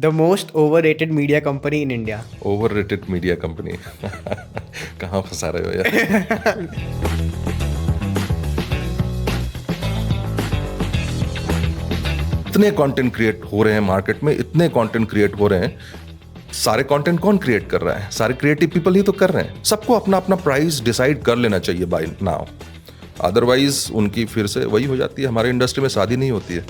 The most overrated media company in India. Overrated media company कहाँ फंसा रहे हो यार? इतने कंटेंट क्रिएट हो रहे हैं मार्केट में, इतने कंटेंट क्रिएट हो रहे हैं. सारे कंटेंट कौन क्रिएट कर रहा है? सारे क्रिएटिव पीपल ही तो कर रहे हैं. सबको अपना अपना प्राइस डिसाइड कर लेना चाहिए बाय नाउ. अदरवाइज उनकी फिर से वही हो जाती है, हमारे इंडस्ट्री में शादी नहीं होती है.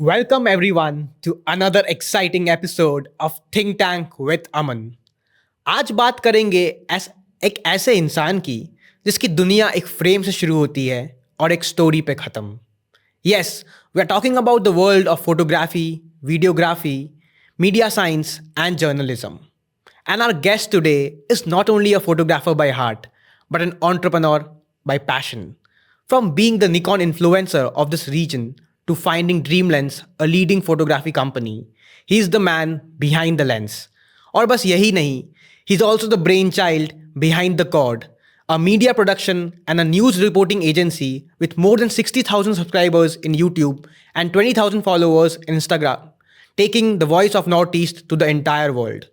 Welcome everyone to another exciting episode of Think Tank with Aman. आज बात करेंगे एक ऐसे इंसान की जिसकी दुनिया एक फ्रेम से शुरू होती है और एक स्टोरी पे ख़त्म. Yes, we are talking about the world of photography, videography, media science and journalism. And our guest today is not only a photographer by heart, but an entrepreneur by passion. From being the Nikon influencer of this region to finding Dreamlens, a leading photography company, he is the man behind the lens. और बस यही नहीं, he's also the brainchild behind the Cord, a media production and a news reporting agency with more than 60,000 subscribers in YouTube and 20,000 followers in Instagram, taking the voice of Northeast to the entire world.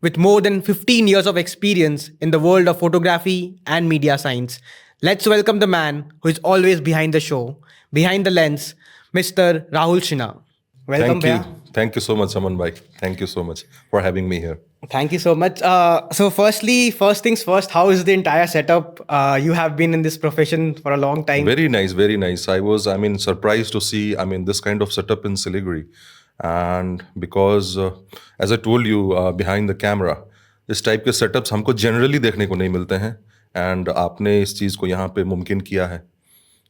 With more than 15 years of experience in the world of photography and media science, let's welcome the man who is always behind the show, behind the lens, Mr. Rahul Sinha. Welcome, Thank you. Bhaiya. Thank you so much, Aman bhai. Thank you so much for having me here. Thank you so much. So, first things first, how is the entire setup? You have been in this profession for a long time. Very nice, very nice. Surprised to see, this kind of setup in Siliguri. And because, as I told you, behind the camera, इस type के setups हमको generally देखने को नहीं मिलते हैं. And आपने इस चीज़ को यहाँ पे मुमकिन किया है.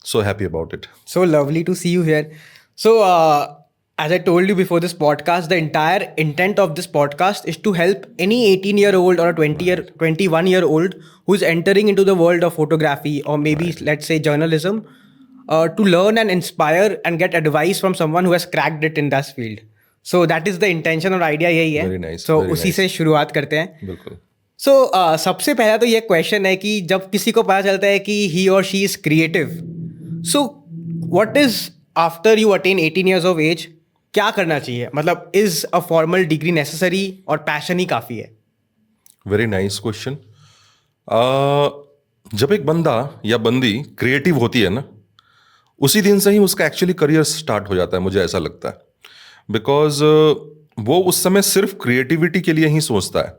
So happy about it. So lovely to see you here. So, as I told you before this podcast, the entire intent of this podcast is to help any 18-year-old or a 21-year-old who is entering into the world of photography or maybe, let's say, journalism, to learn and inspire and get advice from someone who has cracked it in this field. So that is the intention और idea यही है. Very nice, So very उसी nice. से शुरुआत करते हैं. बिल्कुल. So, सबसे पहला तो ये क्वेश्चन है कि जब किसी को पता चलता है कि he or she is creative, so what is after you attain 18 years of age, क्या करना चाहिए? मतलब is a formal degree necessary और passion ही काफ़ी है? Very nice question. जब एक बंदा या बंदी क्रिएटिव होती है ना, उसी दिन से ही उसका एक्चुअली करियर स्टार्ट हो जाता है, मुझे ऐसा लगता है. बिकॉज वो उस समय सिर्फ क्रिएटिविटी के लिए ही सोचता है.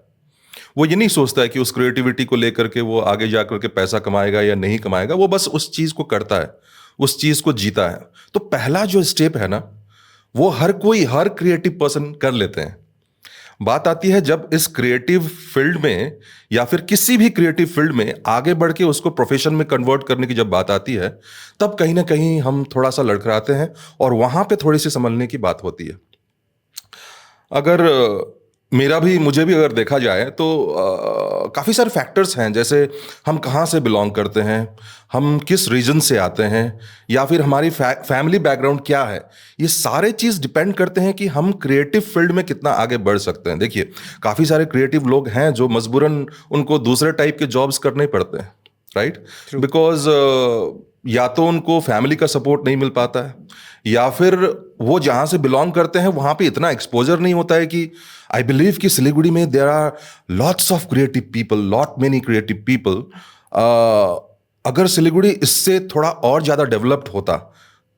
वो ये नहीं सोचता है कि उस क्रिएटिविटी को लेकर के वो आगे जा कर के पैसा कमाएगा या नहीं कमाएगा. वो बस उस चीज़ को करता है, उस चीज़ को जीता है. तो पहला जो स्टेप है ना, वो हर क्रिएटिव पर्सन कर लेते हैं. बात आती है जब इस क्रिएटिव फील्ड में या फिर किसी भी क्रिएटिव फील्ड में आगे बढ़ के उसको प्रोफेशन में कन्वर्ट करने की जब बात आती है, तब कहीं ना कहीं हम थोड़ा सा लड़खड़ाते हैं और वहाँ पे थोड़ी सी संभलने की बात होती है. अगर मुझे भी अगर देखा जाए तो काफ़ी सारे फैक्टर्स हैं. जैसे हम कहाँ से बिलोंग करते हैं, हम किस रीजन से आते हैं, या फिर हमारी फैमिली बैकग्राउंड क्या है. ये सारे चीज़ डिपेंड करते हैं कि हम क्रिएटिव फील्ड में कितना आगे बढ़ सकते हैं. देखिए, काफ़ी सारे क्रिएटिव लोग हैं जो मजबूरन उनको दूसरे टाइप के जॉब्स करने पड़ते हैं, राइट. बिकॉज या तो उनको फैमिली का सपोर्ट नहीं मिल पाता है, या फिर वो जहाँ से बिलोंग करते हैं वहाँ पे इतना एक्सपोजर नहीं होता है. कि आई बिलीव कि सिलीगुड़ी में there are lots of creative people, many creative people. अगर सिलीगुड़ी इससे थोड़ा और ज़्यादा डेवलप्ड होता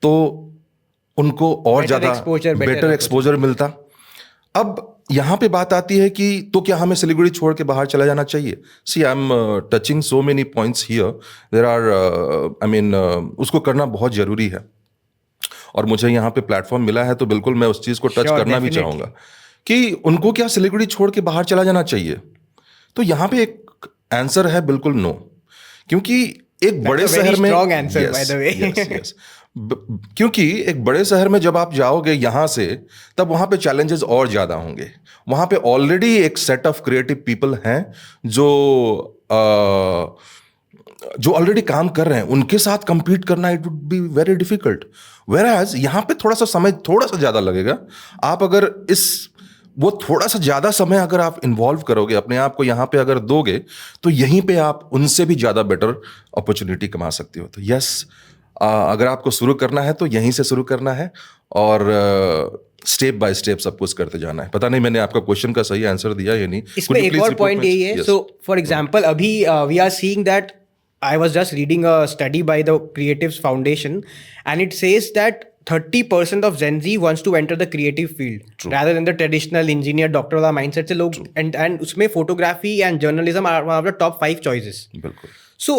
तो उनको और ज़्यादा बेटर एक्सपोजर मिलता. अब यहाँ पे बात आती है कि तो क्या हमें सिलीगुड़ी छोड़ के बाहर चला जाना चाहिए? See I am touching so many points here. There are उसको करना बहुत ज़रूरी है, और मुझे यहाँ पे प्लेटफॉर्म मिला है तो बिल्कुल मैं उस चीज़ को टच करना भी चाहूँगा कि उनको क्या सिलीगुड़ी छोड़ के बाहर चला जाना चाहिए. तो यहाँ पे एक आंसर है बिल्कुल नो. क्योंकि एक बड़े शहर में क्योंकि एक बड़े शहर में जब आप जाओगे यहाँ से, तब वहाँ पे चैलेंजेस और ज़्यादा होंगे. वहाँ पे ऑलरेडी एक सेट ऑफ क्रिएटिव पीपल हैं जो ऑलरेडी काम कर रहे हैं. उनके साथ compete करना it would be very difficult. Whereas यहाँ पे थोड़ा सा समय थोड़ा सा ज़्यादा लगेगा. आप अगर इस वो थोड़ा सा ज़्यादा समय अगर आप इन्वॉल्व करोगे, अपने आप को यहाँ पे अगर दोगे, तो यहीं पे आप उनसे भी ज़्यादा बेटर अपॉर्चुनिटी कमा सकते हो। तो यस, अगर आपको शुरू करना है तो यहीं से शुरू करना है और स्टेप बाय स्टेप सब कुछ करते जाना है। पता नहीं मैंने आपका क्वेश्चन का सही आंसर दिया या नहीं। इसमें एक और पॉइंट यही है, सो फॉर एग्जांपल अभी we are seeing that I was just reading a study by the Creatives Foundation, and it says that 30% of Gen Z wants to enter the creative field rather than the traditional engineer doctor वाला mindset से लोग, and उसमें photography and journalism are one of the top 5 choices. बिल्कुल। So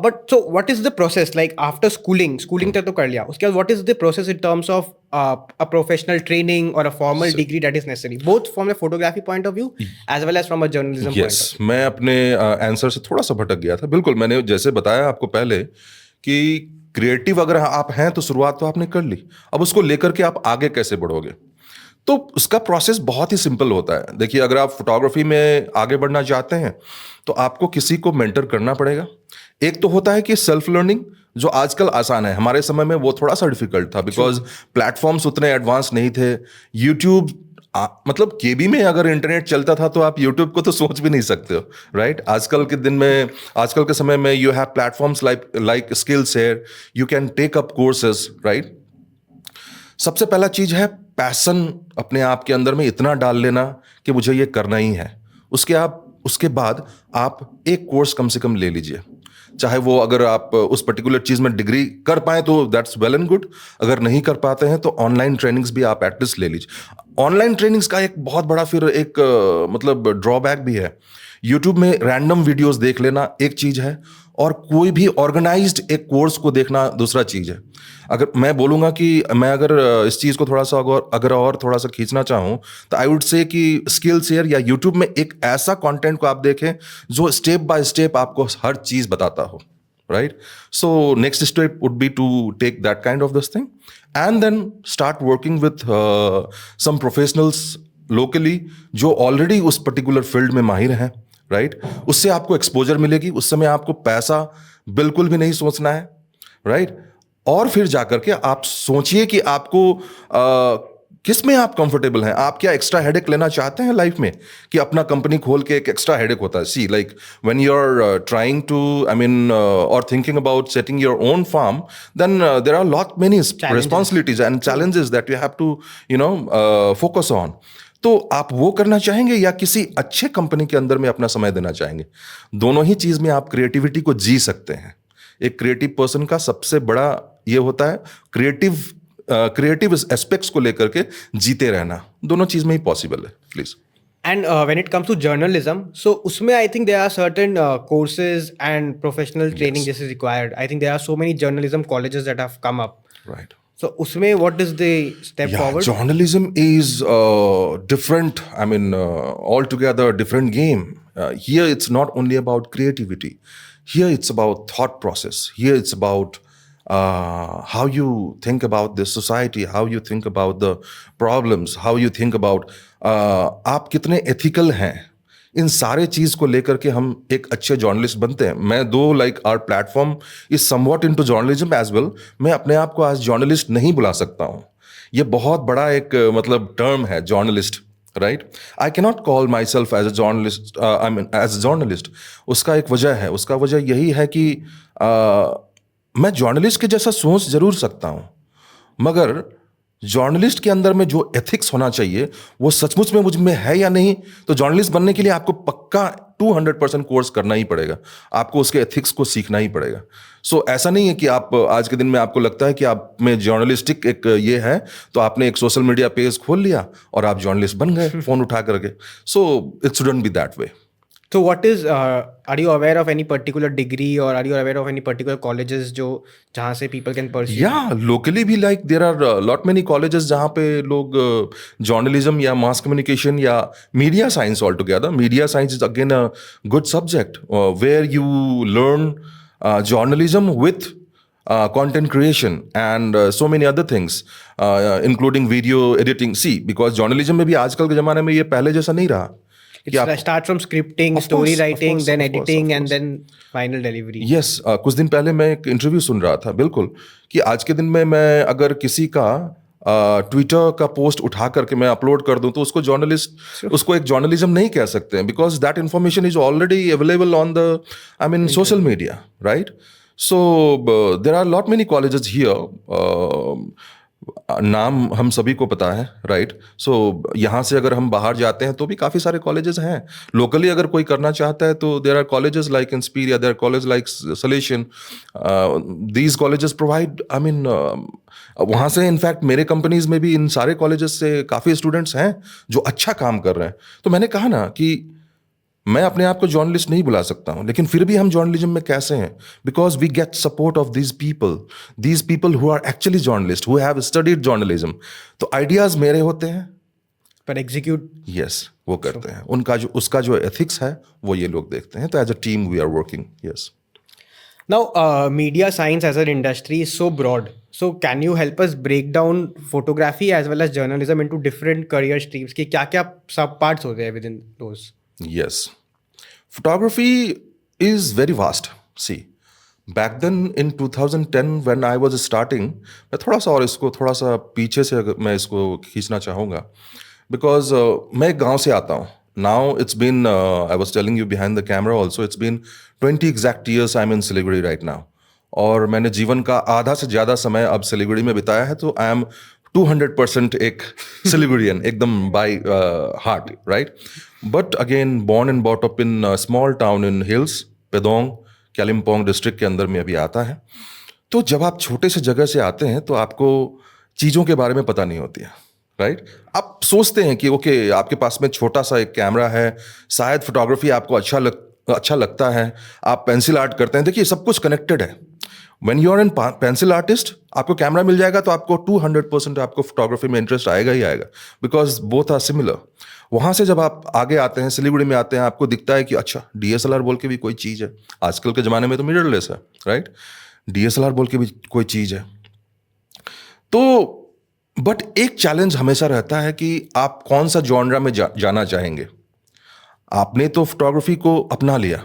but so what is the process like after schooling तक तो कर लिया, उसके बाद what is the process in terms of a professional training or a formal degree that is necessary both from a photography point of view as well as from a journalism point of view? मैं अपने answer से थोड़ा सा भटक गया था। बिल्कुल, मैंने जैसे बताया आपको पहले कि क्रिएटिव अगर आप हैं तो शुरुआत तो आपने कर ली, अब उसको लेकर के आप आगे कैसे बढ़ोगे, तो उसका प्रोसेस बहुत ही सिंपल होता है। देखिए, अगर आप फोटोग्राफी में आगे बढ़ना चाहते हैं तो आपको किसी को मेंटर करना पड़ेगा। एक तो होता है कि सेल्फ लर्निंग, जो आजकल आसान है, हमारे समय में वो थोड़ा सा डिफिकल्ट था बिकॉज प्लेटफॉर्म्स उतने एडवांस नहीं थे। यूट्यूब मतलब केबी में अगर इंटरनेट चलता था तो आप यूट्यूब को तो सोच भी नहीं सकते हो, राइट। आजकल के दिन में, आजकल के समय में you have platforms like Skillshare, you can take up courses, right. सबसे पहला चीज है पैशन अपने आप के अंदर में इतना डाल लेना कि मुझे ये करना ही है। उसके बाद आप एक कोर्स कम से कम ले लीजिए, चाहे वो अगर आप उस पर्टिकुलर चीज में डिग्री कर पाए तो दैट्स वेल एंड गुड, अगर नहीं कर पाते हैं तो ऑनलाइन ट्रेनिंग्स भी आप एटलीस्ट ले लीजिए। ऑनलाइन ट्रेनिंग्स का एक बहुत बड़ा फिर एक मतलब ड्रॉबैक भी है। यूट्यूब में रैंडम वीडियोस देख लेना एक चीज है, और कोई भी ऑर्गेनाइज्ड एक कोर्स को देखना दूसरा चीज है। अगर मैं बोलूंगा कि मैं अगर इस चीज को थोड़ा सा अगर और थोड़ा सा खींचना चाहूं तो आई वुड से कि स्किलशेयर या यूट्यूब में एक ऐसा कंटेंट को आप देखें जो स्टेप बाय स्टेप आपको हर चीज बताता हो, right. So next step would be to take that kind of this thing and then start working with some professionals locally जो ऑलरेडी उस पर्टिकुलर फील्ड में माहिर हैं, राइट। उससे आपको एक्सपोजर मिलेगी, उस समय आपको पैसा बिल्कुल भी नहीं सोचना है, राइट। और फिर जाकर के आप सोचिए कि आपको किस में आप कंफर्टेबल हैं। आप क्या एक्स्ट्रा हेडेक लेना चाहते हैं लाइफ में, कि अपना कंपनी खोल के एक एक्स्ट्रा हेडेक होता है। See like when you are trying to और thinking about setting your own farm, then there are lot many responsibilities and challenges that you have to focus on. तो आप वो करना चाहेंगे या किसी अच्छे कंपनी के अंदर में अपना समय देना चाहेंगे? दोनों ही चीज में आप क्रिएटिविटी को जी सकते हैं। एक क्रिएटिव पर्सन का सबसे बड़ा ये होता है क्रिएटिव एस्पेक्ट्स को लेकर के जीते रहना। दोनों चीज में ही पॉसिबल है, please. And when it comes to journalism, so usme I think there are certain courses and professional training this is required. I think there are so many journalism colleges that have come up. Right. So usme what is the step forward? Journalism is different. Altogether different game. Here it's not only about creativity. Here it's about thought process. Here it's about how you think about the society, how you think about the problems, how you think about आप कितने ethical हैं। इन सारे चीज को लेकर के हम एक अच्छे जर्नलिस्ट बनते हैं। मैं our platform is somewhat into journalism as well. मैं अपने आप को आज जर्नलिस्ट नहीं बुला सकता हूं। ये बहुत बड़ा एक मतलब टर्म है journalist, right. I can not call myself as a journalist, as a journalist. उसका एक वजह है, उसका वजह यही है कि मैं जर्नलिस्ट के जैसा सोच जरूर सकता हूं, मगर जर्नलिस्ट के अंदर में जो एथिक्स होना चाहिए वो सचमुच में मुझ में है या नहीं। तो जर्नलिस्ट बनने के लिए आपको पक्का 200% कोर्स करना ही पड़ेगा, आपको उसके एथिक्स को सीखना ही पड़ेगा। सो ऐसा नहीं है कि आप आज के दिन में आपको लगता है कि आप में जर्नलिस्टिक एक ये है तो आपने एक सोशल मीडिया पेज खोल लिया और आप जर्नलिस्ट बन गए फोन उठा करके। So it shouldn't be that way. So what is are you aware of any particular degree or are you aware of any particular colleges जो जहाँ से people can pursue? Yeah, locally भी like there are lot many colleges जहाँ पे लोग journalism या mass communication या media science altogether. Media science is again a good subject where you learn journalism with content creation and so many other things including video editing. See, because journalism में भी आजकल के ज़माने में ये पहले जैसा नहीं रहा। Start from scripting, story writing, then editing and then final delivery. Yes, कुछ दिन पहले मैं एक इंटरव्यू सुन रहा था, बिल्कुल, कि आज के दिन में मैं अगर किसी का ट्विटर का पोस्ट उठा करके मैं अपलोड कर दूं तो उसको जर्नलिस्ट उसको एक जर्नलिज्म नहीं कह सकते हैं, because that information is already available on the I mean social media, right? So there are lot many colleges here, नाम हम सभी को पता है, राइट? सो यहाँ से अगर हम बाहर जाते हैं तो भी काफ़ी सारे कॉलेजेस हैं। लोकली अगर कोई करना चाहता है तो there are colleges like Inspiria, there are college like Salesian, these colleges provide I mean वहाँ से इनफैक्ट मेरे कंपनीज में भी इन सारे कॉलेजेस से काफ़ी स्टूडेंट्स हैं जो अच्छा काम कर रहे हैं। तो मैंने कहा ना कि मैं अपने आप को जर्नलिस्ट नहीं बुला सकता हूं, लेकिन फिर भी हम जर्नलिज्म में कैसे हैं? Because we get support of these people who are actually journalist, who have studied journalism. तो आइडियाज मेरे होते हैं पर एग्जीक्यूट यस वो करते हैं, उसका जो एथिक्स है वो ये लोग देखते हैं। तो as a team we are working. Yes. Now media science as an industry is so broad, so can you help us break down photography as well as journalism into different career streams कि क्या क्या सब parts होते हैं within those? Yes. Photography is very vast. See, back then in 2010 when I was starting, मैं थोड़ा सा और इसको थोड़ा सा पीछे से अगर मैं इसको खींचना चाहूँगा, because मैं गांव से आता हूँ. Now it's been, I was telling you behind the camera also, it's been 20 exact years I'm in Siliguri right now. और मैंने जीवन का आधा से ज़्यादा समय अब सिलीगुड़ी में बिताया है, तो आई एम 200% एक सिलीगुड़ियन, एकदम by heart, right? But again born and bought up in small town in hills, Pedong, Kalimpong district के अंदर में अभी आता है। तो जब आप छोटे से जगह से आते हैं तो आपको चीज़ों के बारे में पता नहीं होती है, राइट? आप सोचते हैं कि ओके आपके पास में छोटा सा एक कैमरा है, शायद फोटोग्राफी आपको अच्छा लगता है, आप पेंसिल आर्ट करते हैं। देखिए सब कुछ कनेक्टेड है। When you are an pencil artist, आपको कैमरा मिल जाएगा तो आपको 200% आपको फोटोग्राफी में इंटरेस्ट आएगा ही आएगा, बिकॉज बोथ आर सिमिलर। वहाँ से जब आप आगे आते हैं, सिलीगुड़ी में आते हैं, आपको दिखता है कि अच्छा DSLR बोल के भी कोई चीज़ है। आजकल के ज़माने में तो मिररलेस है, राइट? DSLR बोल के भी कोई चीज़ है। तो बट एक चैलेंज हमेशा रहता है कि आप कौन सा जॉनरा में जाना चाहेंगे। आपने तो फोटोग्राफी को अपना लिया,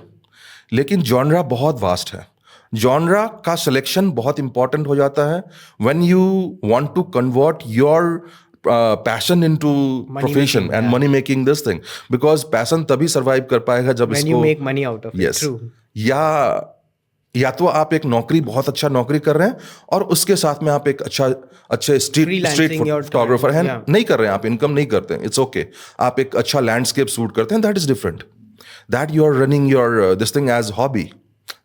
लेकिन जॉनरा बहुत वास्ट है। जॉनरा का सिलेक्शन बहुत इंपॉर्टेंट हो जाता है when you want to convert your passion into profession and money making this thing, because passion तभी सर्वाइव कर पाएगा जब When इसको you make money out of it. yes, True. या तो आप एक नौकरी, बहुत अच्छा नौकरी कर रहे हैं और उसके साथ में आप एक अच्छे स्ट्रीट Freelancing your फोटोग्राफर हैं, yeah. नहीं कर रहे हैं, आप इनकम नहीं करते हैं, इट्स ओके। आप एक अच्छा लैंडस्केप शूट करते हैं, that is different. That you are running your this thing as hobby,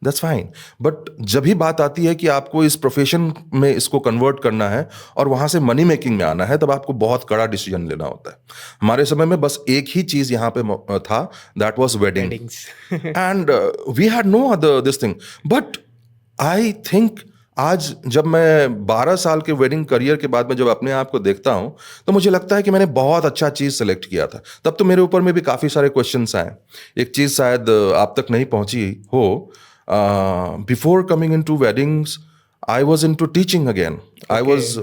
that's fine. But जब ही बात आती है कि आपको इस प्रोफेशन में इसको कन्वर्ट करना है और वहाँ से मनी मेकिंग में आना है, तब आपको बहुत कड़ा डिसीजन लेना होता है। हमारे समय में बस एक ही चीज़ यहाँ पे था, that was wedding, and we had no other this thing. But I think आज जब मैं 12 साल के वेडिंग करियर के बाद में जब अपने आप को देखता हूँ, तो मुझे लगता है कि मैंने बहुत अच्छा चीज़ सेलेक्ट किया था। तब तो मेरे ऊपर में भी काफ़ी सारे क्वेश्चंस आए। एक चीज़ शायद आप तक नहीं पहुँची हो, before coming into weddings, I was into teaching again. Okay. I was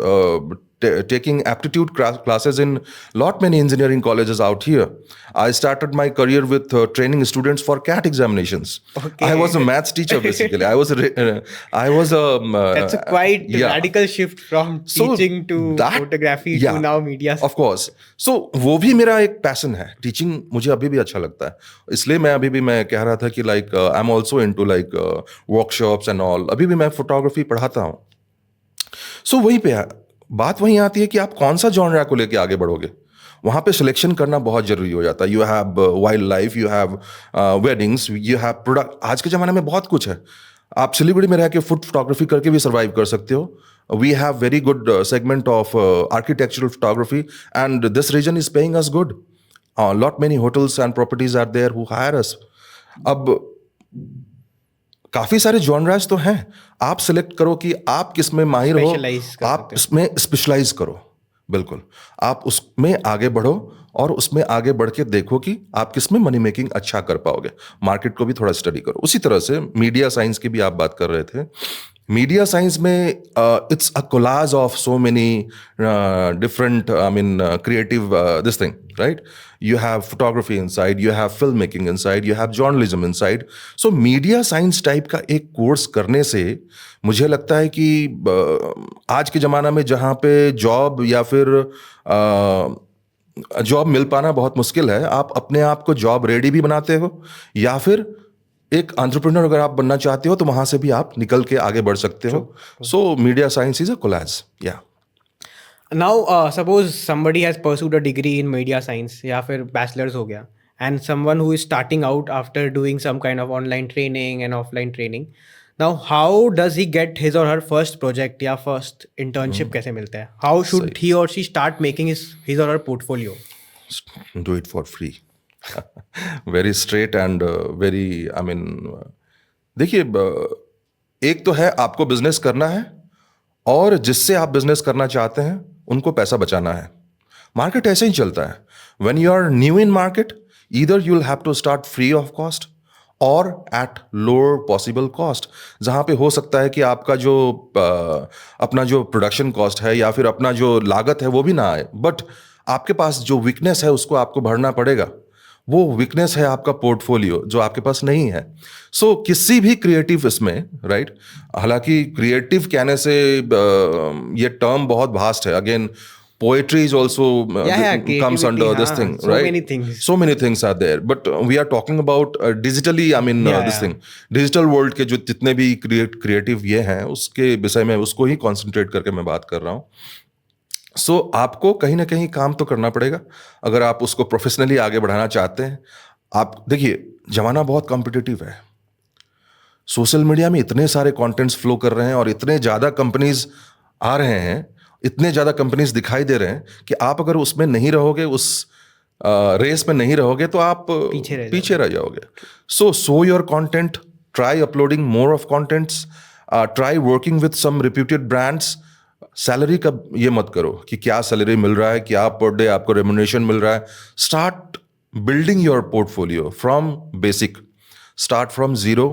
taking aptitude classes in lot many engineering colleges out here. I started my career with training students for CAT examinations. Okay. I was a maths teacher basically. I was a That's a quite radical shift from teaching to photography to now media. Of course. So वो भी मेरा एक passion है। Teaching मुझे अभी भी अच्छा लगता है, इसलिए मैं अभी भी मैं कह रहा था कि like I am also into like workshops and all. अभी भी मैं फोटोग्राफी पढ़ाता हूँ। सो वहीं पे बात वहीं आती है कि आप कौन सा जॉनरा को लेके आगे बढ़ोगे। वहाँ पे सिलेक्शन करना बहुत जरूरी हो जाता है। You have wild life, you have weddings, you have product. आज के ज़माने में बहुत कुछ है। आप सिलीगुड़ी में रह के फूड फोटोग्राफी करके भी सर्वाइव कर सकते हो। We have very good segment of architectural photography and this region is paying us good. Lot many hotels and properties are there who hire us. अब काफ़ी सारे जॉनराज तो हैं, आप सिलेक्ट करो कि आप किस में माहिर हो, आप इसमें स्पेशलाइज करो। बिल्कुल, आप उसमें आगे बढ़ो और उसमें आगे बढ़ के देखो कि आप किस में मनी मेकिंग अच्छा कर पाओगे। मार्केट को भी थोड़ा स्टडी करो। उसी तरह से मीडिया साइंस की भी आप बात कर रहे थे। मीडिया साइंस में it's a collage of so many different creative this thing, right? You have photography inside, you have filmmaking inside, you have journalism inside. So media science type का एक कोर्स करने से मुझे लगता है कि आज के ज़माना में जहाँ पे जॉब या फिर जॉब मिल पाना बहुत मुश्किल है, आप अपने आप को जॉब रेडी भी बनाते हो, या फिर एक एंटरप्रेन्योर अगर आप बनना चाहते हो तो वहां से भी आप निकल के आगे बढ़ सकते हो. So media science is a collage. या Now, suppose somebody has pursued a degree in media science या फिर bachelor's हो गया, and someone who is starting out after doing some kind of online training and offline training. Now, how does he get his or her first project या first internship कैसे मिलता है? How should he or she start making his or her portfolio? do it for free. Very straight and very, देखिए, एक तो है आपको business करना है, और जिससे आप बिजनेस करना चाहते हैं उनको पैसा बचाना है. मार्केट ऐसे ही चलता है. When you are new in market, either you will have to start free of cost और एट लोअर पॉसिबल कॉस्ट. जहाँ पे हो सकता है कि आपका जो अपना जो प्रोडक्शन कॉस्ट है या फिर अपना जो लागत है वो भी ना आए, बट आपके पास जो वीकनेस है उसको आपको भरना पड़ेगा. वो वीकनेस है आपका पोर्टफोलियो, जो आपके पास नहीं है. सो किसी भी क्रिएटिव इसमें, राइट, हालांकि क्रिएटिव कहने से ये टर्म बहुत वास्ट है. Again, poetry is also comes under this thing, so right? many things. So many things are there, but we are talking about digitally, this thing, digital world के जो जितने भी creative ये हैं, उसके विषय में उसको ही concentrate करके मैं बात कर रहा हूँ. So आपको कहीं ना कहीं काम तो करना पड़ेगा अगर आप उसको प्रोफेशनली आगे बढ़ाना चाहते हैं. आप देखिए, जमाना बहुत कॉम्पिटिटिव है. सोशल मीडिया में इतने सारे कंटेंट्स फ्लो कर रहे हैं और इतने ज़्यादा कंपनीज आ रहे हैं, इतने ज़्यादा कंपनीज दिखाई दे रहे हैं कि आप अगर उसमें नहीं रहोगे, उस रेस में नहीं रहोगे, तो आप पीछे रह जाओगे. So your content, try uploading more of contents, try working with some reputed brands. Salary का ये मत करो कि क्या सैलरी मिल रहा है, क्या पर डे आपको रेम्युनरेशन मिल रहा है. Start building your portfolio from basic. Start from zero.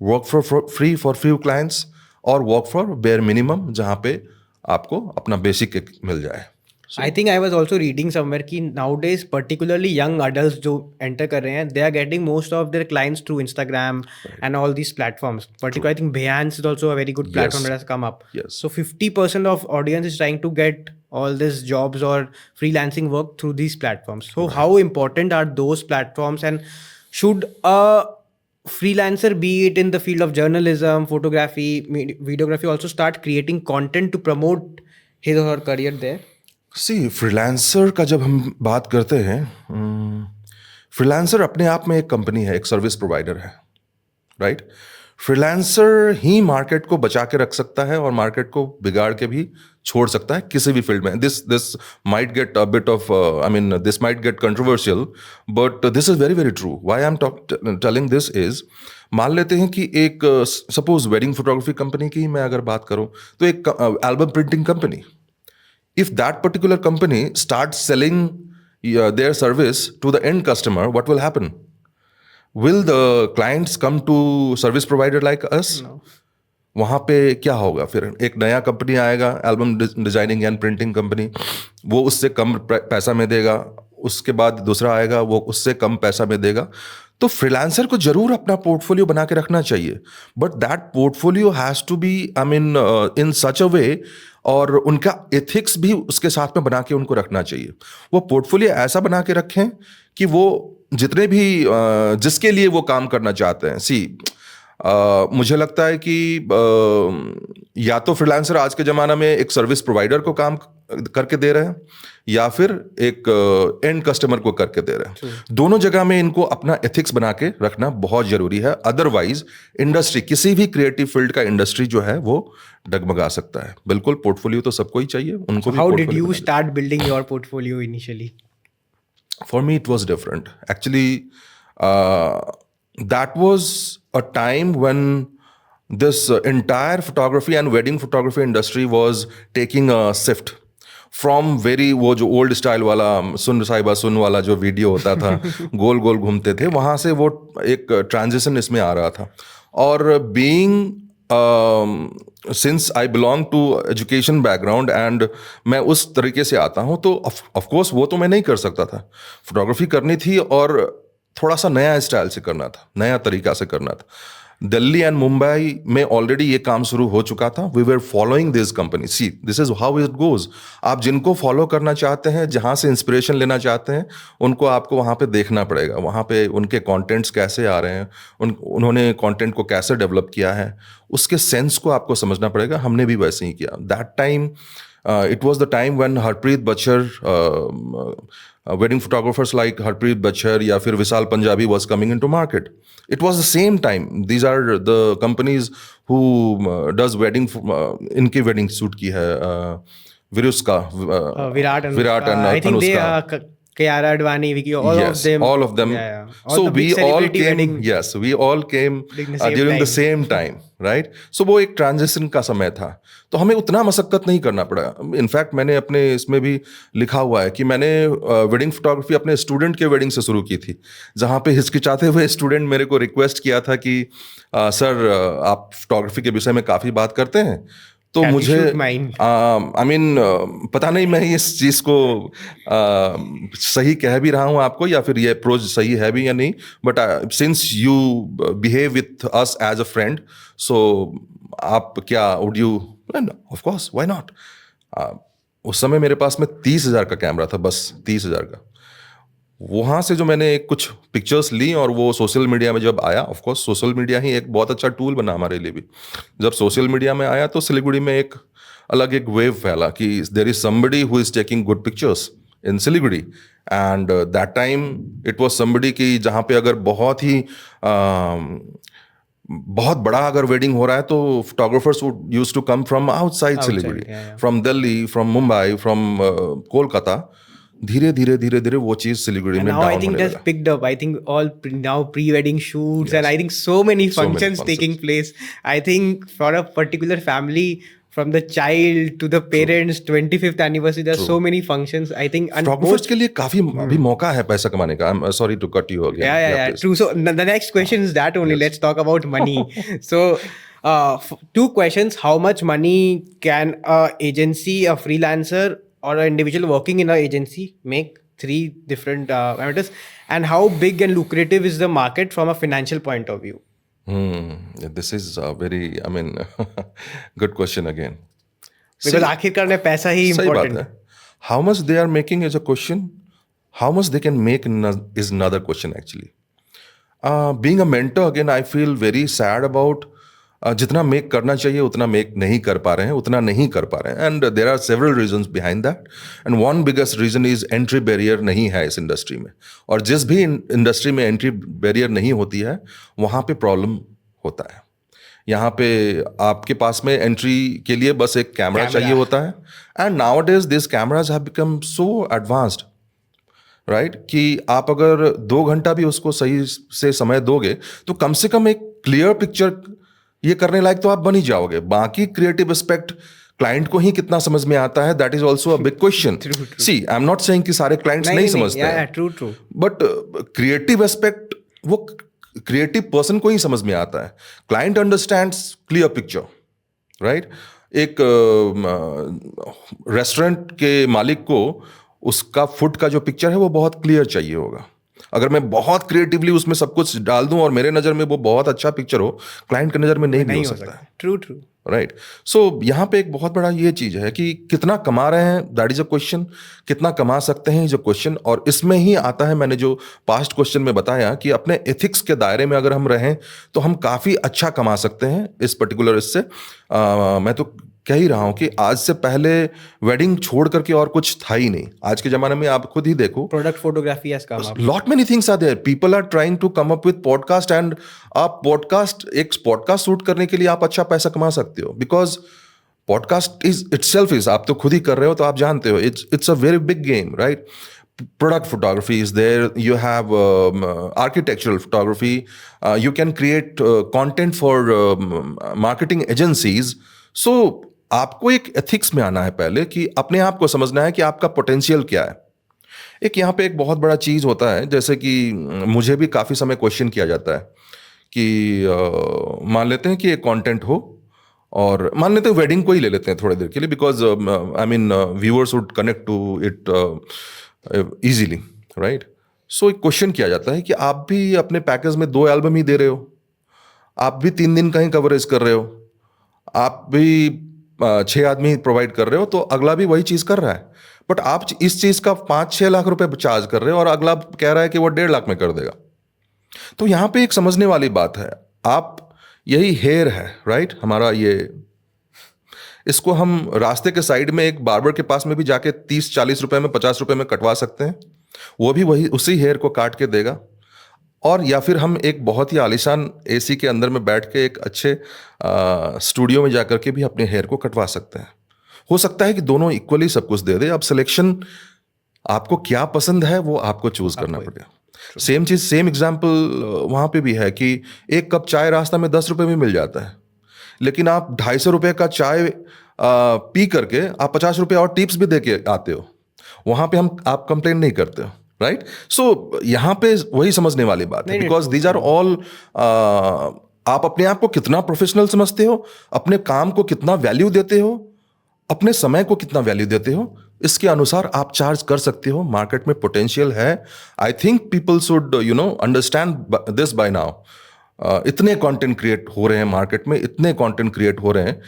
Work for free for few clients, और वर्क फॉर बेयर मिनिमम, जहाँ पे आपको अपना बेसिक मिल जाए. I think I was also reading somewhere कि nowadays particularly young adults जो enter कर रहे हैं, they are getting most of their clients through Instagram and all these platforms. Particularly I think Behance is also a very good platform that has come up. Yes. So 50% of audience is trying to get all these jobs or freelancing work through these platforms. So how important are those platforms, and should a freelancer, be it in the field of journalism, photography, videography, also start creating content to promote his or her career there? See, freelancer का जब हम बात करते हैं, freelancer अपने आप में एक कंपनी है, एक सर्विस प्रोवाइडर है, राइट? फ्रीलांसर ही मार्केट को बचा के रख सकता है और मार्केट को बिगाड़ के भी छोड़ सकता है किसी भी फील्ड में. This might get a bit of this might get controversial, but this is very very true. Why I am telling this is, मान लेते हैं कि एक सपोज वेडिंग फोटोग्राफी कंपनी की मैं अगर बात करूं, तो एक album printing company, if that particular company starts selling their service to the end customer, what will happen? Will the clients come to service provider like us? No. वहाँ पे क्या होगा? फिर एक नया कंपनी आएगा, album designing and printing company, वो उससे कम पैसा में देगा. उसके बाद दूसरा आएगा, वो उससे कम पैसा में देगा. तो फ्रीलांसर को जरूर अपना पोर्टफोलियो बना के रखना चाहिए, but that portfolio has to be in such a way, और उनका एथिक्स भी उसके साथ में बना के उनको रखना चाहिए. वो पोर्टफोलियो ऐसा बना के रखें कि वो जितने भी जिसके लिए वो काम करना चाहते हैं. मुझे लगता है कि या तो फ्रीलांसर आज के ज़माना में एक सर्विस प्रोवाइडर को काम करके दे रहे हैं, या फिर एक एंड कस्टमर को करके दे रहे हैं. दोनों जगह में इनको अपना एथिक्स बना के रखना बहुत ज़रूरी है. अदरवाइज इंडस्ट्री, किसी भी क्रिएटिव फील्ड का इंडस्ट्री जो है वो डगमगा सकता है. बिल्कुल, पोर्टफोलियो तो सबको ही चाहिए, उनको भी. How did you start building your portfolio initially? For me it was different actually. that was a time when this entire photography and wedding photography industry was taking a shift from very, वो जो old style वाला सुन साहिबा सुन वाला जो video होता था, गोल गोल घूमते थे, वहाँ से वो एक ट्रांजिशन इसमें आ रहा था. और being since I belong to education background and मैं उस तरीके से आता हूँ, तो ऑफ कोर्स वो तो मैं नहीं कर सकता था। फोटोग्राफी करनी थी और थोड़ा सा नया स्टाइल से करना था, नया तरीका से करना था। दिल्ली एंड मुंबई में ऑलरेडी ये काम शुरू हो चुका था। We were following this company. See, this is how it goes. आप जिनको फॉलो करना चाहते हैं, जहाँ से इंस्पिरेशन लेना चाहते हैं, उनको आपको वहाँ पे देखना पड़ेगा। वहाँ पे उनके कंटेंट्स कैसे आ रहे हैं, उन्होंने कंटेंट को कैसे डेवलप किया है, उसके सेंस को आपको समझना पड़ेगा। हमने भी वैसे ही किया। That time it was the time when Harpreet Bachar, wedding photographers like Harpreet Bachar या फिर विशाल Punjabi was coming into market. It was the same time. These are the companies who does wedding, इनकी wedding shoot की है Virushka, Virat and Virat and I think they Anushka. Kiara Advani, Vicky, all Yes, of them. all of them. Yeah, yeah. All So the we big all celebrity came. wedding Yes, we all came during the same during the time. same time, right? So वो एक transition का समय था, तो हमें उतना मशक्कत नहीं करना पड़ा। इनफैक्ट मैंने अपने इसमें भी लिखा हुआ है कि मैंने वेडिंग फोटोग्राफी अपने स्टूडेंट के वेडिंग से शुरू की थी, जहाँ पे हिचकिचाते हुए स्टूडेंट मेरे को रिक्वेस्ट किया था कि सर आप फोटोग्राफी के विषय में काफ़ी बात करते हैं, तो Can we मुझे shoot mine? पता नहीं मैं इस चीज़ को सही कह भी रहा हूँ आपको या फिर ये अप्रोच सही है भी या नहीं, but since you behave with us as a friend, so आप क्या would you, of course why not. उस समय मेरे पास में 30,000 का कैमरा था, बस 30,000 का। वहाँ से जो मैंने कुछ पिक्चर्स ली और वो सोशल मीडिया में जब आया, ऑफ कोर्स सोशल मीडिया ही एक बहुत अच्छा टूल बना हमारे लिए भी। जब सोशल मीडिया में आया तो सिलीगुड़ी में एक अलग एक वेव फैला कि there is somebody who is taking good pictures in Siliguri, and that time it was somebody कि जहाँ पे अगर बहुत ही बहुत बड़ा अगर वेडिंग हो रहा है तो photographers would use to come from outside Siliguri, from Delhi, from Mumbai, from Kolkata. धीरे धीरे धीरे धीरे वो चीज सिलीगुड़ी में now डाउन I think होने that's लगा। picked up. I think all now pre-wedding shoots and I think so many So many functions functions. taking place. I think for a particular family, from the child to the parents, 25th anniversary, there's so many functions. I think and photographers के लिए काफी अभी मौका है पैसा कमाने का। I'm sorry to cut you again. yeah, please. true. So the next question is that only. Let's talk about money. So two questions: how much money can a agency, a freelancer, or an individual working in an agency make? Three different parameters. And how big and lucrative is the market from a financial point of view? This is a very, I mean, good question again. Because आखिरकार में पैसा ही सही बात important है। How much they are making is a question. How much they can make is another question actually. Being a mentor, again, I feel very sad about जितना make करना चाहिए उतना मेक नहीं कर पा रहे हैं, उतना नहीं कर पा रहे हैं, and there are several reasons behind that, and one biggest reason is entry barrier नहीं है इस इंडस्ट्री में। और जिस भी इंडस्ट्री में एंट्री बैरियर नहीं होती है वहाँ पे प्रॉब्लम होता है। यहाँ पे आपके पास में एंट्री के लिए बस एक कैमरा चाहिए होता है, and nowadays this cameras have become so advanced, right, कि आप अगर 2 घंटा भी उसको सही से समय दोगे तो कम से कम एक क्लियर पिक्चर ये करने लायक तो आप बन ही जाओगे। बाकी क्रिएटिव एस्पेक्ट क्लाइंट को ही कितना समझ में आता है, that is also a big question. See, I am not saying कि सारे क्लाइंट्स नहीं समझते हैं, ट्रू, बट क्रिएटिव एस्पेक्ट वो क्रिएटिव पर्सन को ही समझ में आता है। Client understands clear picture, right. एक रेस्टोरेंट के मालिक को उसका फूड का जो पिक्चर है वो बहुत क्लियर चाहिए होगा। अगर मैं बहुत क्रिएटिवली उसमें सब कुछ डाल दूं और मेरे नज़र में वो बहुत अच्छा पिक्चर हो, क्लाइंट की नज़र में नहीं हो सकता। True, right. सो यहाँ पे एक बहुत बड़ा ये चीज़ है कि कितना कमा रहे हैं, दैट इज अ क्वेश्चन। कितना कमा सकते हैं इज अ क्वेश्चन। और इसमें ही आता है, मैंने जो पास्ट क्वेश्चन में बताया कि अपने एथिक्स के दायरे में अगर हम रहें तो हम काफ़ी अच्छा कमा सकते हैं इस पर्टिकुलर इससे। मैं तो कह ही रहा हूँ कि आज से पहले वेडिंग छोड़ करके और कुछ था ही नहीं। आज के ज़माने में आप खुद ही देखो, product photography has come up, lot many things are there, people are trying to come up with podcast, and आप एक पॉडकास्ट शूट करने के लिए आप अच्छा पैसा कमा सकते हो, because podcast is itself is, आप तो खुद ही कर रहे हो तो आप जानते हो, it's a very big game, right. Product photography is there, you have architectural photography, you can create content for marketing agencies. So आपको एक एथिक्स में आना है पहले, कि अपने आप को समझना है कि आपका पोटेंशियल क्या है। एक यहाँ पे एक बहुत बड़ा चीज़ होता है, जैसे कि मुझे भी काफ़ी समय क्वेश्चन किया जाता है कि मान लेते हैं कि एक कंटेंट हो और मान लेते हैं वेडिंग को ही ले लेते हैं थोड़ी देर के लिए, because I mean viewers would connect to it easily, right? So एक क्वेश्चन किया जाता है कि आप भी अपने पैकेज में 2 एल्बम ही दे रहे हो, आप भी 3 दिन कहीं कवरेज कर रहे हो, आप भी 6 आदमी प्रोवाइड कर रहे हो, तो अगला भी वही चीज़ कर रहा है, बट आप इस चीज़ का 5-6 लाख रुपए चार्ज कर रहे हो और अगला कह रहा है कि वो 1.5 लाख में कर देगा। तो यहाँ पे एक समझने वाली बात है, आप यही हेयर है, राइट? हमारा ये, इसको हम रास्ते के साइड में एक बार्बर के पास में भी जाके 30-40 रुपए में, 50 रुपए में कटवा सकते हैं, वो भी वही उसी हेयर को काट के देगा। और या फिर हम एक बहुत ही आलीशान एसी के अंदर में बैठ के एक अच्छे स्टूडियो में जाकर के भी अपने हेयर को कटवा सकते हैं। हो सकता है कि दोनों इक्वली सब कुछ दे दे, अब सिलेक्शन आपको क्या पसंद है वो आपको चूज करना पड़ेगा। सेम चीज, सेम एग्जाम्पल वहां पे भी है कि एक कप चाय रास्ता में 10 रुपए में मिल जाता है, लेकिन आप 250 रुपए का चाय पी करके आप 50 रुपए और टिप्स भी दे के आते हो, वहां पे आप कंप्लेन नहीं करते हो, राइट? सो यहाँ पे वही समझने वाली बात है, बिकॉज दीज आर ऑल, आप अपने आप को कितना प्रोफेशनल समझते हो, अपने काम को कितना वैल्यू देते हो, अपने समय को कितना वैल्यू देते हो, इसके अनुसार आप चार्ज कर सकते हो। मार्केट में पोटेंशियल है। I think people should understand this by now. इतने कंटेंट क्रिएट हो रहे हैं मार्केट में, इतने कंटेंट क्रिएट हो रहे हैं।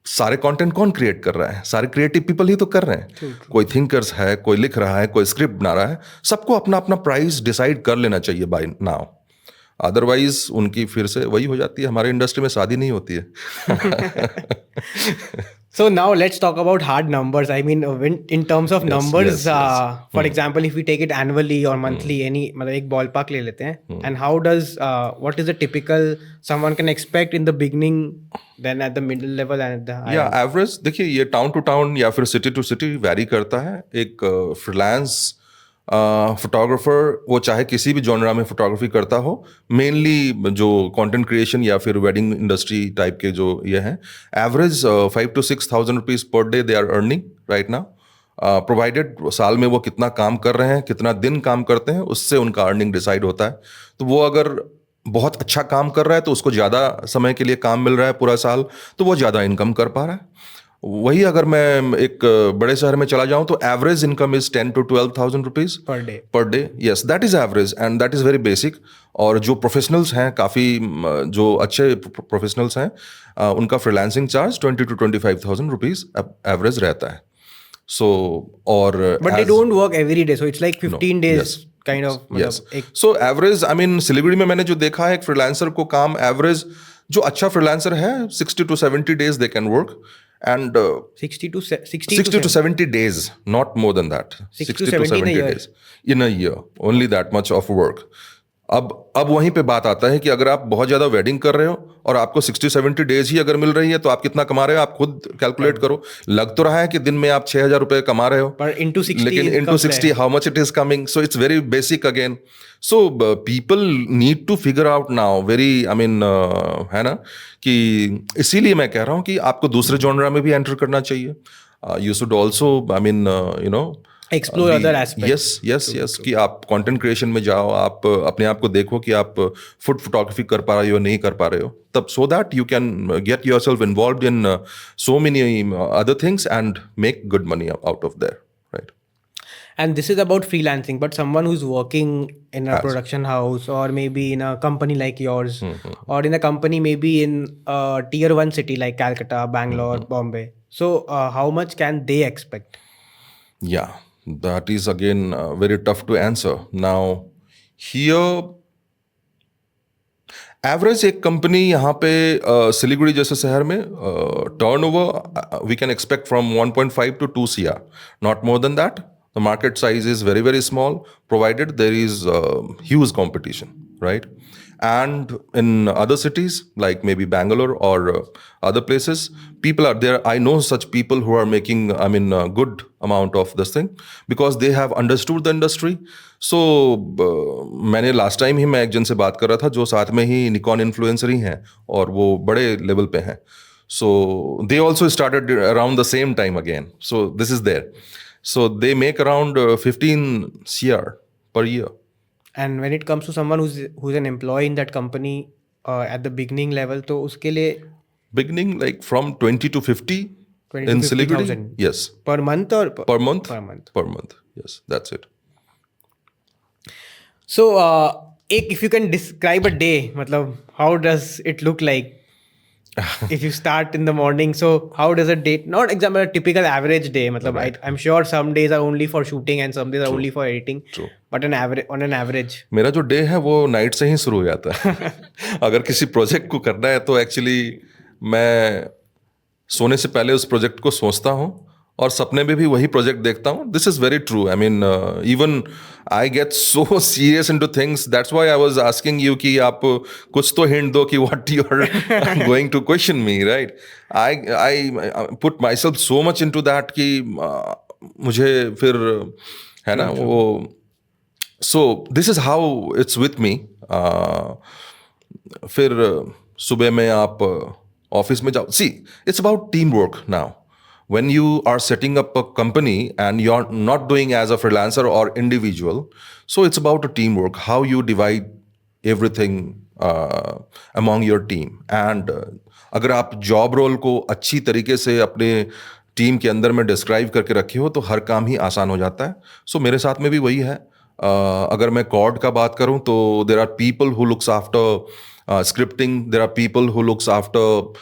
सारे कंटेंट कौन क्रिएट कर रहा है? सारे क्रिएटिव पीपल ही तो कर रहे हैं। कोई थिंकर्स है, कोई लिख रहा है, कोई स्क्रिप्ट बना रहा है। सबको अपना अपना प्राइस डिसाइड कर लेना चाहिए बाय नाउ, अदरवाइज उनकी फिर से वही हो जाती है, हमारे इंडस्ट्री में शादी नहीं होती है। So now let's talk about hard numbers. I mean, in terms of numbers, for example, if we take it annually or monthly, any मतलब एक ballpark ले लेते हैं, and how does what is the typical someone can expect in the beginning, then at the middle level and at the high? या average देखिए, ये town to town या फिर सिटी टू सिटी वैरी करता है। एक फ्रीलांस फोटोग्राफर, वो चाहे किसी भी जॉनरा में फोटोग्राफी करता हो, मेनली जो कंटेंट क्रिएशन या फिर वेडिंग इंडस्ट्री टाइप के जो ये हैं, average 5 to 6,000 rupees per day they are earning right now, provided साल में वो कितना काम कर रहे हैं, कितना दिन काम करते हैं, उससे उनका अर्निंग डिसाइड होता है। तो वो अगर बहुत अच्छा काम कर रहा है तो उसको ज़्यादा समय के लिए काम मिल रहा है पूरा साल, तो वो ज़्यादा इनकम कर पा रहा है। वही अगर मैं एक बड़े शहर में चला जाऊं तो average income is 10 to 12,000 rupees per day. Yes, that is average and that is very basic. और जो प्रोफेशनल्स हैं, काफ़ी जो अच्छे प्रोफेशनल्स हैं, उनका freelancing charge 20 to 25,000 rupees average रहता है। सो और but they don't work every day, so it's like 15 days kind of. Yes, so average, I mean Siliguri में मैंने जो देखा है, एक फ्रीलांसर को काम एवरेज, जो अच्छा फ्रीलांसर है, 60 to 70 days they can work, and 60 to 70 days, not more than that. 60 to 70 days in a year, only that much of work. अब वहीं पे बात आता है कि अगर आप बहुत ज़्यादा वेडिंग कर रहे हो और आपको 60-70 डेज ही अगर मिल रही है, तो आप कितना कमा रहे हो, आप खुद कैलकुलेट करो। लग तो रहा है कि दिन में आप 6,000 रुपए कमा रहे हो, पर into 60, लेकिन into 60 how much it is coming? So it's very basic again. So people need to figure out now, very, I mean, है ना, कि इसीलिए मैं कह रहा हूँ कि आपको दूसरे जॉनरा में भी एंटर करना चाहिए। You should also, I mean, explore other aspects. Yes, कि आप कंटेंट क्रिएशन में जाओ, आप अपने आप को देखो कि आप फूड फोटोग्राफी कर पा रहे हो, नहीं कर पा रहे हो, तब so that you can get yourself involved in so many other things and make good money out of their, right? And this is about freelancing, but someone who's working in a production house, or maybe in a company like yours, or in a company maybe in a tier 1 city like Calcutta, Bangalore, Bombay. So how much can they expect? Yeah, that is again very tough to answer. Now, here average एक company यहाँ पे सिलीगुड़ी जैसे शहर में turnover we can expect from 1.5 to 2 CR, not more than that. The market size is very, very small, provided there is huge competition, right? And in other cities, like maybe Bangalore or other places, people are there. I know such people who are making, I mean, a good amount of this thing because they have understood the industry. So, मैंने last time ही मैं एक जन से बात कर रहा था जो साथ में ही Nikon influencer ही हैं और वो बड़े level पे हैं. So, they also started around the same time again. So, this is there. So they make around 15 CR per year. And when it comes to someone who's an employee in that company at the beginning level, तो उसके लिए Beginning like from 20 to 50 20 to in 50,000 Siliguri. Yes, per month or per month. per month? Per month. Yes, that's it. So if you can describe a day, मतलब how does it look like? If you start in the morning, so how does a day, not example a typical average day, मतलब Right. I'm sure some days are only for shooting and some days are only for editing, True. but on an average. मेरा जो day है वो night से ही शुरू हो जाता है. अगर किसी प्रोजेक्ट को करना है तो एक्चुअली मैं सोने से पहले उस प्रोजेक्ट को सोचता हूँ और सपने में भी वही प्रोजेक्ट देखता हूँ. This is very true. I mean even I get so serious into things. That's why I was asking you कि आप कुछ तो हिंट दो कि what you are going to question me, right. I put myself so much into that कि मुझे फिर है ना वो. So this is how it's with me. फिर सुबह में आप ऑफिस में जाओ. See, it's about team work now. When you are setting up a company and you're not doing as a freelancer or individual, so it's about a teamwork, how you divide everything among your team. And अगर आप job role को अच्छी तरीके से अपने team के अंदर में डिस्क्राइब करके रखे हो तो हर काम ही आसान हो जाता है. सो मेरे साथ में भी वही है. अगर मैं कॉर्ड का बात करूं तो there are people who looks after scripting, there are people who looks after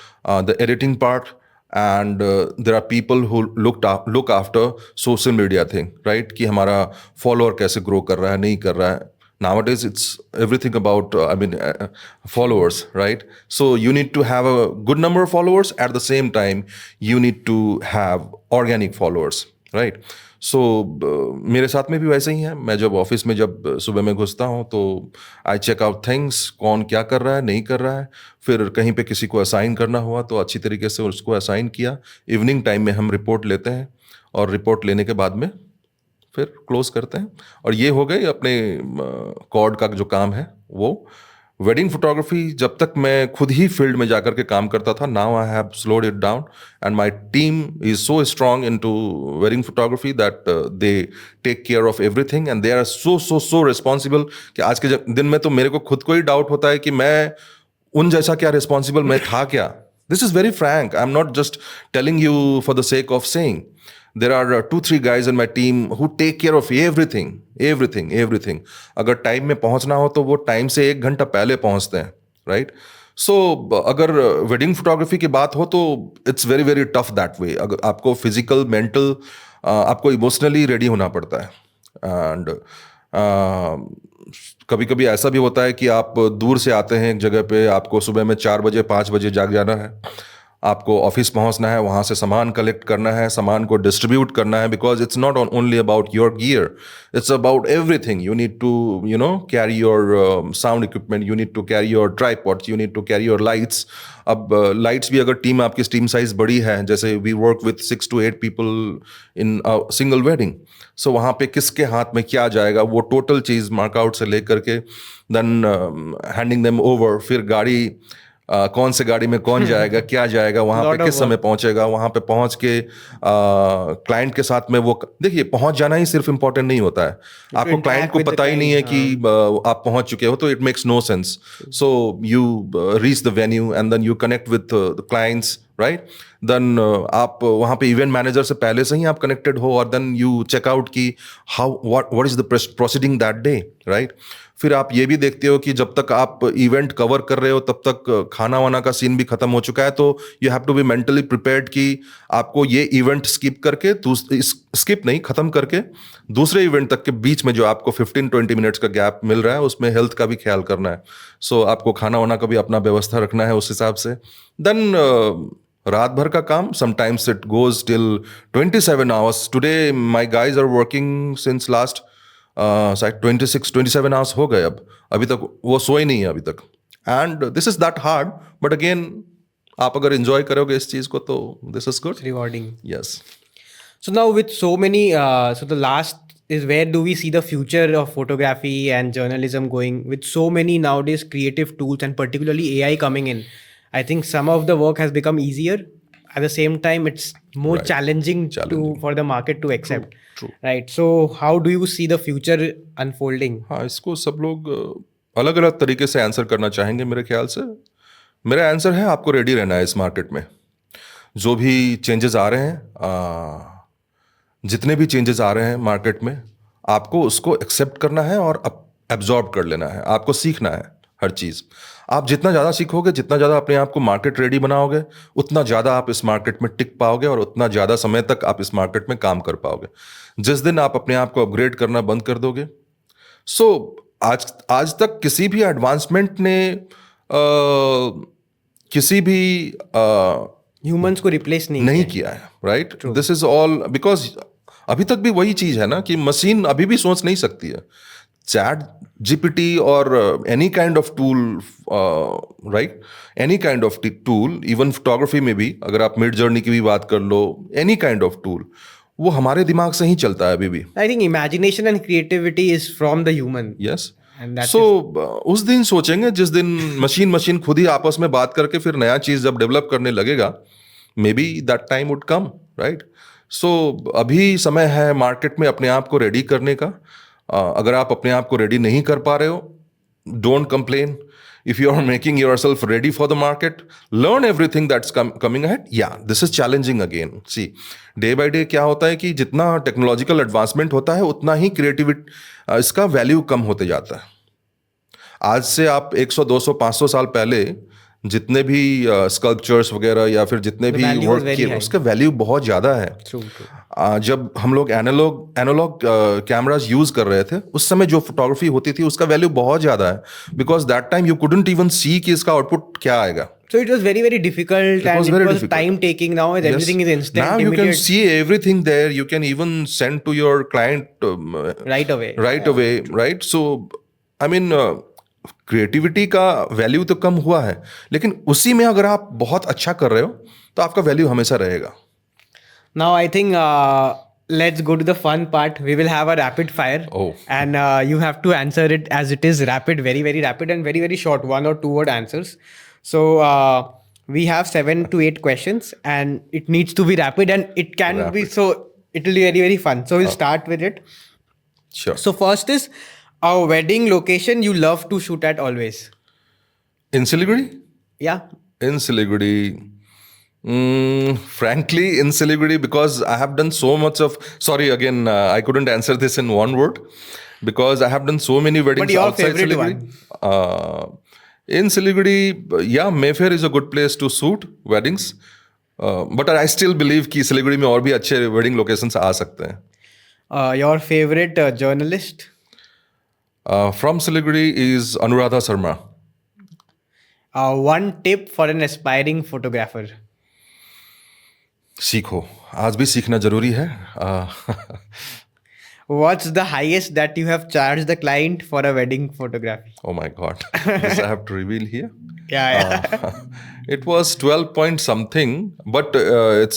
the editing part, and there are people who look after social media thing, right? कि हमारा follower कैसे grow कर रहा है, नहीं कर रहा है. Nowadays it's everything about followers, right? So you need to have a good number of followers. At the same time you need to have organic followers, right? So मेरे साथ में भी वैसे ही है. मैं जब ऑफिस में जब सुबह में घुसता हूँ तो आई चेक आउट थिंग्स, कौन क्या कर रहा है, नहीं कर रहा है. फिर कहीं पे किसी को असाइन करना हुआ तो अच्छी तरीके से उसको असाइन किया. इवनिंग टाइम में हम रिपोर्ट लेते हैं और रिपोर्ट लेने के बाद में फिर क्लोज करते हैं. और ये हो गई अपने कॉर्ड का जो काम है वो. वेडिंग फोटोग्राफी जब तक मैं खुद ही फील्ड में जाकर के काम करता था, now I have slowed it down and my team is so strong into wedding photography that they take care of everything and they are so responsible कि आज के दिन में तो मेरे को खुद को ही डाउट होता है कि मैं उन जैसा क्या रिस्पॉन्सिबल मैं था क्या. This is very Frank. I am not just telling you for the sake of saying. There are 2-3 guys in my team who take care of everything. अगर टाइम में पहुंचना हो तो वो टाइम से 1 घंटा पहले पहुंचते हैं, राइट. सो अगर वेडिंग फोटोग्राफी की बात हो तो it's very very tough that way. अगर आपको फिजिकल, मेंटल, आपको इमोशनली रेडी होना पड़ता है. एंड कभी कभी ऐसा भी होता है कि आप दूर से आते हैं एक जगह पे, आपको सुबह में 4 बजे 5 बजे जाग जाना है, आपको ऑफिस पहुंचना है, वहाँ से सामान कलेक्ट करना है, सामान को डिस्ट्रीब्यूट करना है. Because it's not only about your gear, it's about everything. You need to carry your sound equipment, you need to carry your tripods, you need to carry your lights. अब lights भी अगर team आपकी team size बड़ी है, जैसे we work with 6 to 8 people in single wedding, so वहाँ पे किसके हाथ में क्या जाएगा वो टोटल चीज़ मार्कआउट से लेकर के देन हैंडिंग देम ओवर. फिर गाड़ी कौन से गाड़ी में कौन जाएगा, क्या जाएगा, वहाँ पे किस समय पहुंचेगा, वहाँ पे पहुंच के क्लाइंट के साथ में वो. देखिए, पहुंच जाना ही सिर्फ इम्पोर्टेंट नहीं होता है. आपको क्लाइंट को पता ही नहीं है कि आप पहुंच चुके हो तो it makes no sense. So you reach the venue and then you connect with the clients, right. देन आप वहाँ पे इवेंट मैनेजर से पहले से ही आप कनेक्टेड हो और देन यू चेक आउट की how what is the proceeding that day, right. फिर आप ये भी देखते हो कि जब तक आप इवेंट कवर कर रहे हो तब तक खाना वाना का सीन भी खत्म हो चुका है. तो you have to be mentally prepared कि आपको ये इवेंट स्किप करके, स्किप नहीं, खत्म करके दूसरे इवेंट तक के बीच में जो आपको 15-20 मिनट्स का गैप मिल रहा है उसमें हेल्थ का भी ख्याल करना है. सो आपको खाना वाना का भी अपना व्यवस्था रखना है उस हिसाब से. देन रात भर का काम, sometimes it goes till 27 hours. Today my guys are working since last 26-27 hours हो गए. अब अभी तक वो सोए नहीं है अभी तक. And this is that hard, but again आप अगर एंजॉय करोगे इस चीज को तो this is good, rewarding. Yes. So now with so many, so the last is where do we see the future of photography and journalism going with so many nowadays creative tools and particularly AI coming in? I think some of the work has become easier. At the same time, it's more Right. challenging for the market to accept. True. Right. So how do you see the future unfolding? हाँ, इसको सब लोग अलग अलग तरीके से answer करना चाहेंगे मेरे ख्याल से. मेरा आंसर है आपको रेडी रहना है इस मार्केट में। जो भी चेंजेस आ रहे हैं, जितने भी चेंजेस आ रहे हैं मार्केट में, आपको उसको एक्सेप्ट करना है और एब्जॉर्ब कर लेना है। आपको सीखना है हर चीज़। आप जितना ज़्यादा सीखोगे, जितना ज़्यादा अपने आप को मार्केट रेडी बनाओगे, उतना ज़्यादा आप इस मार्केट में टिक पाओगे और उतना ज़्यादा समय तक आप इस मार्केट में काम कर पाओगे। जिस दिन आप अपने आप को अपग्रेड करना बंद कर दोगे, आज आज तक किसी भी एडवांसमेंट ने किसी भी ह्यूमंस को रिप्लेस नहीं किया है, right? This is all because अभी तक भी वही चीज है ना कि मशीन अभी भी सोच नहीं सकती है। चैट जीपीटी और any kind of tool, right, any kind of tool, even photography में भी अगर आप मिड जर्नी की भी बात कर लो, एनी काइंड ऑफ टूल, वो हमारे दिमाग से ही चलता है अभी भी। I think imagination and creativity is from the human. Yes. So उस दिन सोचेंगे जिस दिन मशीन खुद ही आपस में बात करके फिर नया चीज जब डेवलप करने लगेगा, maybe that time would come, right? So अभी समय है मार्केट में अपने आप को रेडी करने का। अगर आप अपने आप को रेडी नहीं कर पा रहे हो, don't complain. If you are making yourself ready for the market, learn everything that's coming ahead. Yeah, this is challenging again. See, day by day क्या होता है कि जितना टेक्नोलॉजिकल एडवांसमेंट होता है उतना ही क्रिएटिविटी इसका वैल्यू कम होते जाता है। आज से आप 100, 200, 500 साल पहले जितने भी स्कल्पचर्स वगैरह या फिर जितने भी वर्क किए, उसका वैल्यू बहुत ज़्यादा है। जब हम लोग एनालॉग कैमराज यूज कर रहे थे, उस समय जो फोटोग्राफी होती थी उसका वैल्यू बहुत ज़्यादा है, because that time you couldn't even see कि इसका आउटपुट क्या आएगा। So it was very, very difficult, and it was time taking. Now everything is instant. Now you can see everything there. You can even send to your client right away. Right? So, I mean, creativity का value तो कम हुआ है, लेकिन उसी में अगर आप बहुत अच्छा कर रहे हो तो आपका वैल्यू हमेशा रहेगा। Now I think let's go to the fun part. We will have a rapid fire. Oh. And you have to answer it as it is rapid, very, very rapid, and very, very short, 1 or 2 word answers. So we have 7 to 8 questions, and it needs to be rapid, and it can be, so it will be very, very fun. So we'll start with it. Sure. So first is a wedding location you love to shoot at always. In Siliguri? Yeah. In Siliguri, frankly, in Siliguri, because I have done so much of, sorry again, I couldn't answer this in one word, because I have done so many weddings but your outside favorite Siliguri. In Siliguri, yeah, Mayfair is a good place to shoot weddings, but I still believe कि Siliguri में और भी अच्छे wedding locations आ सकते हैं. Your favorite journalist? From Siliguri is Anuradha Sharma. One tip for an aspiring photographer. सीखो, आज भी सीखना जरूरी है। What's the highest that you have charged the client for a wedding photography? Oh my God, this I have to reveal here. Yeah. It was 12 point something, but it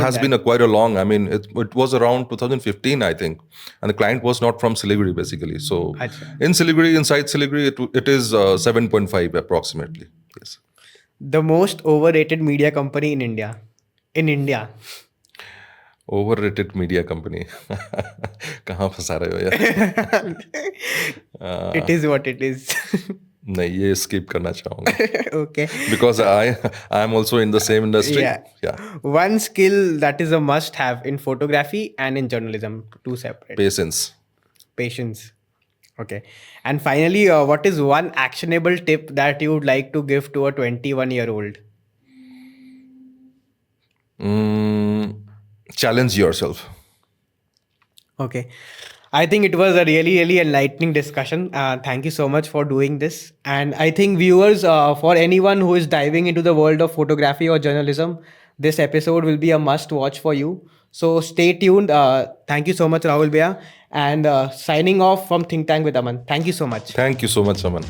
has been quite a long. I mean, it was around 2015, I think, and the client was not from Siliguri basically. So in Siliguri, inside Siliguri, it is 7.5 approximately. Yes. The most overrated media company in India. Overrated media company. कहाँ फंसा रहे हो यार? It is what it is. नहीं, ये skip करना चाहूँगा. Okay. Because I am also in the same industry. Yeah. One skill that is a must-have in photography and in journalism, two separate. Patience. Okay. And finally, what is one actionable tip that you would like to give to a 21-year-old? Challenge yourself. Okay. I think it was a really, really enlightening discussion. Thank you so much for doing this. And I think viewers, for anyone who is diving into the world of photography or journalism, this episode will be a must watch for you. So stay tuned. Thank you so much, Rahul Bhaiya. And signing off from Think Tank with Aman. Thank you so much. Thank you so much, Aman.